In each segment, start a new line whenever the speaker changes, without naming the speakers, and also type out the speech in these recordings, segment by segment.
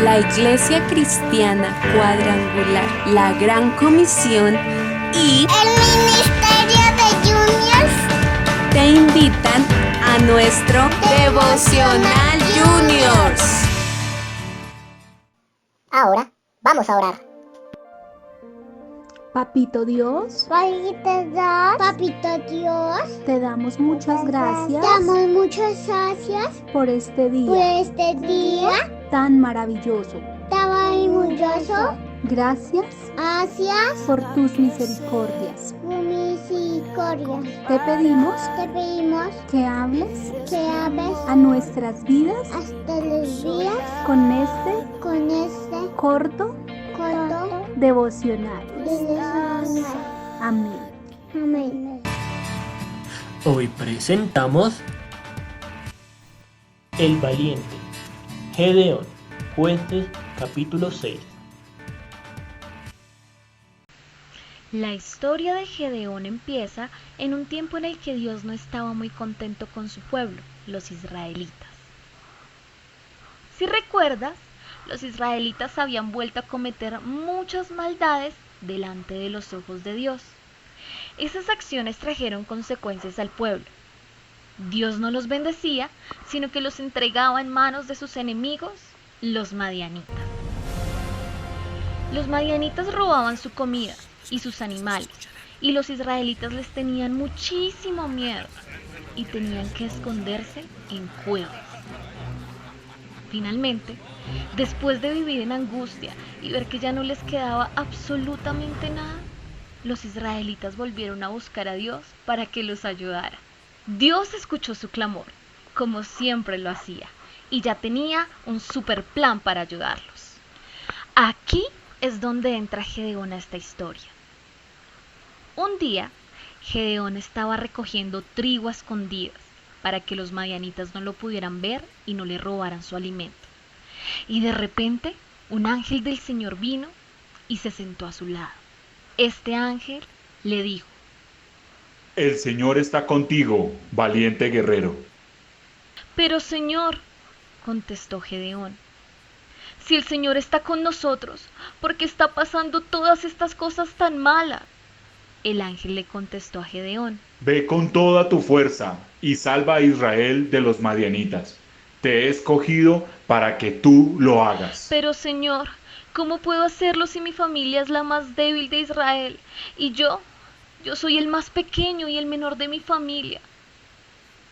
La Iglesia Cristiana Cuadrangular, la Gran Comisión y
el Ministerio de Juniors
te invitan a nuestro Devocional Juniors.
Ahora vamos a orar.
Papito Dios,
Papito Dios,
te damos muchas gracias
damos muchas gracias
por este
por
día
este día
tan maravilloso.
tan maravilloso.
Gracias
Gracias
por tus misericordias.
por misericordia.
Te pedimos
Te pedimos
que hables
que hables
a nuestras vidas
hasta los días
con este
con este
corto
corto
devocional.
devocional.
Amén.
Amén.
Hoy presentamos El valiente, Gedeón, Jueces, capítulo 6.
La historia de Gedeón empieza en un tiempo en el que Dios no estaba muy contento con su pueblo, los israelitas. Si recuerdas, los israelitas habían vuelto a cometer muchas maldades delante de los ojos de Dios. Esas acciones trajeron consecuencias al pueblo. Dios no los bendecía, sino que los entregaba en manos de sus enemigos, los madianitas. Los madianitas robaban su comida y sus animales, y los israelitas les tenían muchísimo miedo y tenían que esconderse en cuevas. Finalmente, después de vivir en angustia y ver que ya no les quedaba absolutamente nada, los israelitas volvieron a buscar a Dios para que los ayudara. Dios escuchó su clamor, como siempre lo hacía, y ya tenía un super plan para ayudarlos. Aquí es donde entra Gedeón a esta historia. Un día, Gedeón estaba recogiendo trigo a escondidas para que los madianitas no lo pudieran ver y no le robaran su alimento. Y de repente, un ángel del Señor vino y se sentó a su lado. Este ángel le dijo:
El Señor está contigo, valiente guerrero.
Pero Señor, contestó Gedeón, si el Señor está con nosotros, ¿por qué está pasando todas estas cosas tan malas? El ángel le contestó a Gedeón:
Ve con toda tu fuerza y salva a Israel de los madianitas. Te he escogido para que tú lo hagas.
Pero Señor, ¿cómo puedo hacerlo si mi familia es la más débil de Israel? Y yo soy el más pequeño y el menor de mi familia.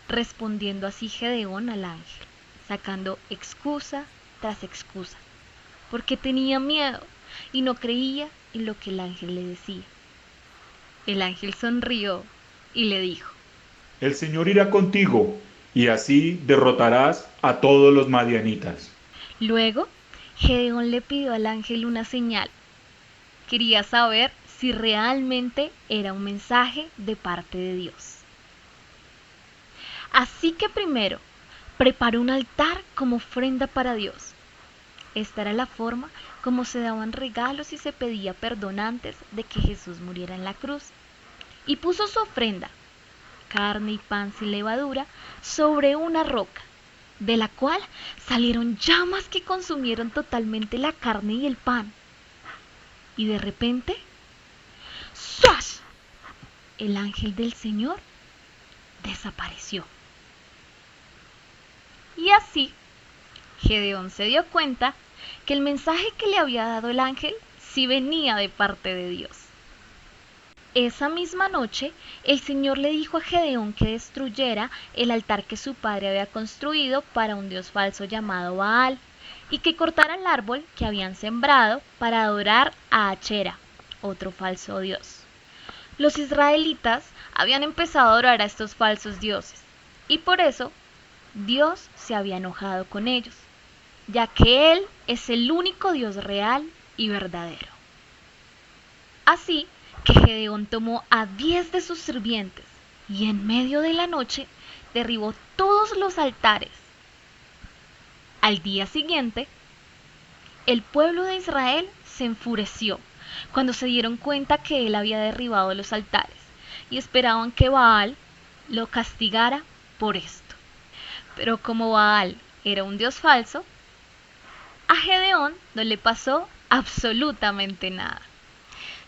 Respondiendo así Gedeón al ángel, sacando excusa tras excusa, porque tenía miedo y no creía en lo que el ángel le decía. El ángel sonrió y le dijo:
El Señor irá contigo y así derrotarás a todos los madianitas.
Luego, Gedeón le pidió al ángel una señal. Quería saber si realmente era un mensaje de parte de Dios. Así que primero preparó un altar como ofrenda para Dios. Esta era la forma como se daban regalos y se pedía perdón antes de que Jesús muriera en la cruz. Y puso su ofrenda, carne y pan sin levadura, sobre una roca, de la cual salieron llamas que consumieron totalmente la carne y el pan. Y de repente, ¡zas!, el ángel del Señor desapareció. Y así, Gedeón se dio cuenta que el mensaje que le había dado el ángel sí venía de parte de Dios. Esa misma noche, el Señor le dijo a Gedeón que destruyera el altar que su padre había construido para un dios falso llamado Baal, y que cortara el árbol que habían sembrado para adorar a Achera, otro falso dios. Los israelitas habían empezado a adorar a estos falsos dioses, y por eso Dios se había enojado con ellos, ya que Él es el único Dios real y verdadero. Así que Gedeón tomó a 10 de sus sirvientes y en medio de la noche derribó todos los altares. Al día siguiente, el pueblo de Israel se enfureció cuando se dieron cuenta que él había derribado los altares y esperaban que Baal lo castigara por esto. Pero como Baal era un dios falso, A Gedeón no le pasó absolutamente nada.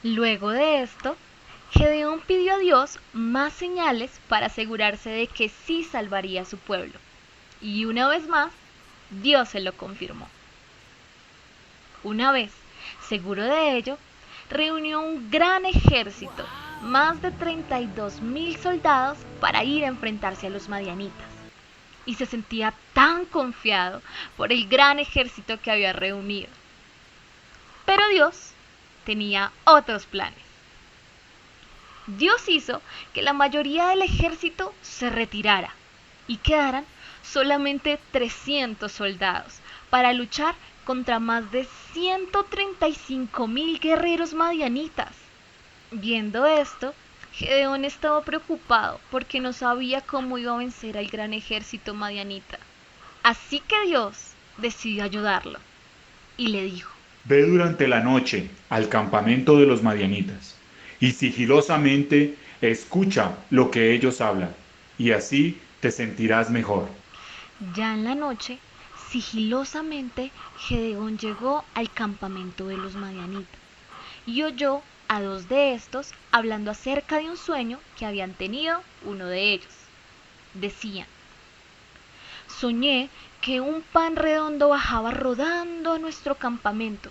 Luego de esto, Gedeón pidió a Dios más señales para asegurarse de que sí salvaría a su pueblo. Y una vez más, Dios se lo confirmó. Una vez seguro de ello, reunió un gran ejército, más de 32,000 soldados, para ir a enfrentarse a los madianitas. Y se sentía tan confiado por el gran ejército que había reunido. Pero Dios tenía otros planes. Dios hizo que la mayoría del ejército se retirara y quedaran solamente 300 soldados para luchar contra más de 135,000 guerreros madianitas. Viendo esto, Gedeón estaba preocupado porque no sabía cómo iba a vencer al gran ejército madianita. Así que Dios decidió ayudarlo y le dijo:
Ve durante la noche al campamento de los madianitas y sigilosamente escucha lo que ellos hablan, y así te sentirás mejor.
Ya en la noche, sigilosamente, Gedeón llegó al campamento de los madianitas y oyó a 2 de estos hablando acerca de un sueño que habían tenido uno de ellos. Decían: soñé que un pan redondo bajaba rodando a nuestro campamento.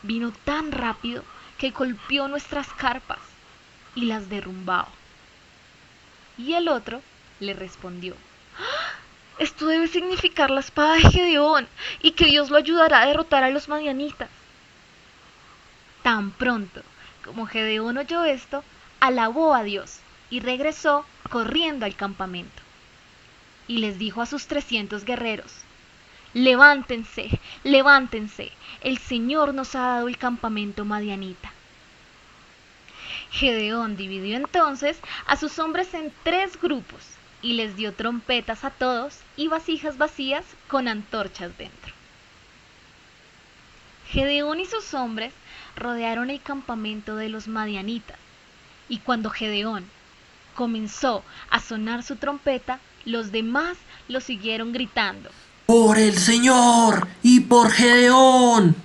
Vino tan rápido que golpeó nuestras carpas y las derrumbaba. Y el otro le respondió: esto debe significar la espada de Gedeón y que Dios lo ayudará a derrotar a los madianitas. Tan pronto como Gedeón oyó esto, alabó a Dios y regresó corriendo al campamento. Y les dijo a sus 300 guerreros: levántense, levántense, el Señor nos ha dado el campamento madianita. Gedeón dividió entonces a sus hombres en 3 grupos y les dio trompetas a todos y vasijas vacías con antorchas dentro. Gedeón y sus hombres rodearon el campamento de los madianitas, y cuando Gedeón comenzó a sonar su trompeta, los demás lo siguieron gritando:
¡Por el Señor y por Gedeón!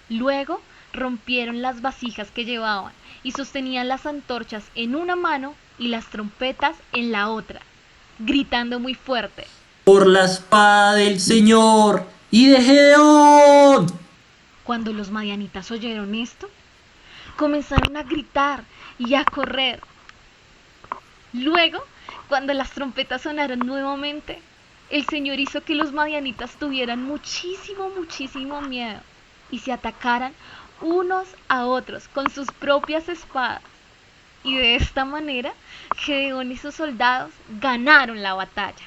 Luego rompieron las vasijas que llevaban y sostenían las antorchas en una mano y las trompetas en la otra, gritando muy fuerte:
¡Por la espada del Señor y de Gedeón!
Cuando los madianitas oyeron esto, comenzaron a gritar y a correr. Luego, cuando las trompetas sonaron nuevamente, el Señor hizo que los madianitas tuvieran muchísimo miedo y se atacaran unos a otros con sus propias espadas. Y de esta manera, Gedeón y sus soldados ganaron la batalla.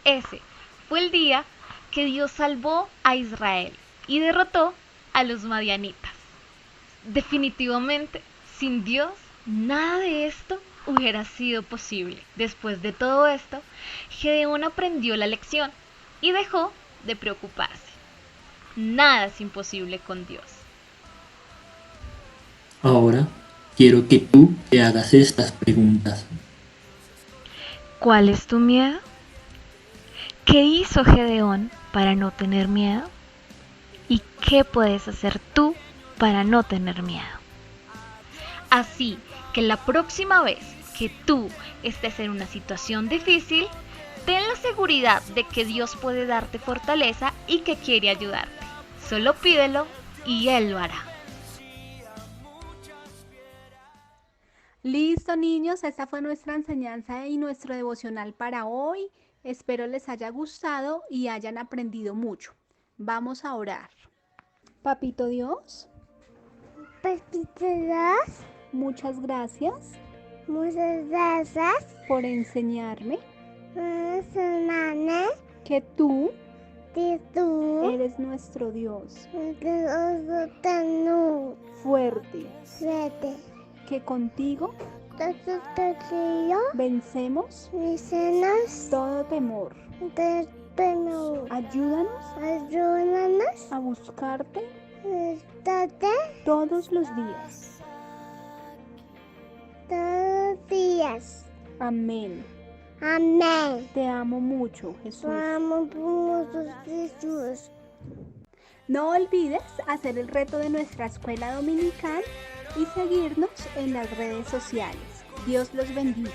Ese fue el día que Dios salvó a Israel y derrotó a los madianitas. Definitivamente, sin Dios, nada de esto hubiera sido posible. Después de todo esto, Gedeón aprendió la lección y dejó de preocuparse. Nada es imposible con Dios.
Ahora quiero que tú te hagas estas preguntas.
¿Cuál es tu miedo? ¿Qué hizo Gedeón para no tener miedo? ¿Y qué puedes hacer tú para no tener miedo? Así que la próxima vez que tú estés en una situación difícil, ten la seguridad de que Dios puede darte fortaleza y que quiere ayudarte. Solo pídelo y Él lo hará.
Listo, niños, esa fue nuestra enseñanza y nuestro devocional para hoy. Espero les haya gustado y hayan aprendido mucho. Vamos a orar. Papito Dios,
Partidas,
muchas gracias
muchas gracias.
por enseñarme
Semana
que tú
de tú.
eres nuestro Dios
Tanu.
fuerte,
Siete.
que contigo
Todo
vencemos
mis cenas
todo temor.
de Tanu.
Ayúdanos
Ayúdanos
a buscarte
todos
todos los días.
los días.
Amén.
Amén.
Te amo mucho, Jesús.
Amo mucho, Jesús.
No olvides hacer el reto de nuestra escuela dominical y seguirnos en las redes sociales. Dios los bendiga.